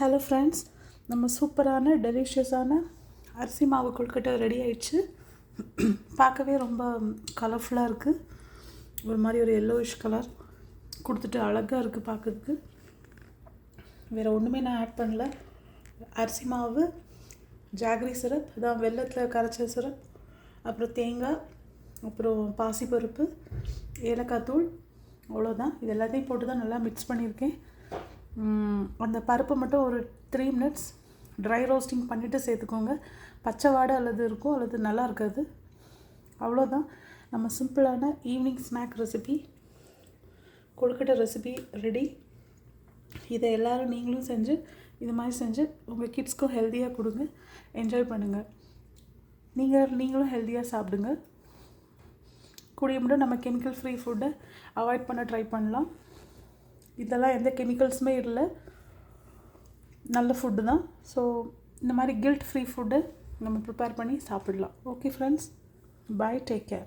Hello friends, நம்ம சூப்பரான டெலிஷியஸான அரிசி மாவு கொழுக்கட்டை ரெடி ஆயிடுச்சு. பார்க்கவே ரொம்ப கலர்ஃபுல்லாக இருக்குது. ஒரு மாதிரி ஒரு எல்லோயிஷ் கலர் கொடுத்துட்டு அழகாக இருக்குது பார்க்குறதுக்கு. வேறு ஒன்றுமே நான் ஆட் பண்ணல. அரிசி மாவு, ஜாகரி சிரப், அதான் வெல்லத்தில் கரைச்ச சிரப், அப்புறம் தேங்காய், அப்புறம் பாசிப்பருப்பு, ஏலக்காய் தூள், அவ்வளோதான். இது எல்லாத்தையும் போட்டு தான் நல்லா மிக்ஸ் பண்ணியிருக்கேன். அந்த பருப்பை மட்டும் ஒரு 3 minutes ட்ரை ரோஸ்டிங் பண்ணிவிட்டு சேர்த்துக்கோங்க. பச்சை வாடை அல்லது இருக்கும், அல்லது நல்லா இருக்காது. அவ்வளோதான், நம்ம சிம்பிளான ஈவினிங் ஸ்நாக் ரெசிபி கொழுக்கட்டை ரெசிபி ரெடி. இதை எல்லோரும் நீங்களும் செஞ்சு இது மாதிரி செஞ்சு உங்கள் கிட்ஸ்க்கும் ஹெல்த்தியாக கொடுங்க, என்ஜாய் பண்ணுங்கள். நீங்களும் ஹெல்த்தியாக சாப்பிடுங்க. கூடிய மட்டும் நம்ம கெமிக்கல் ஃப்ரீ ஃபுட்டை அவாய்ட் பண்ண ட்ரை பண்ணலாம். இதெல்லாம் எந்த கெமிக்கல்ஸுமே இல்லை, நல்ல ஃபுட்டு தான். ஸோ இந்த மாதிரி கில்ட் ஃப்ரீ ஃபுட்டு நம்ம ப்ரிப்பேர் பண்ணி சாப்பிடலாம். ஓகே ஃப்ரெண்ட்ஸ், பாய், டேக் கேர்.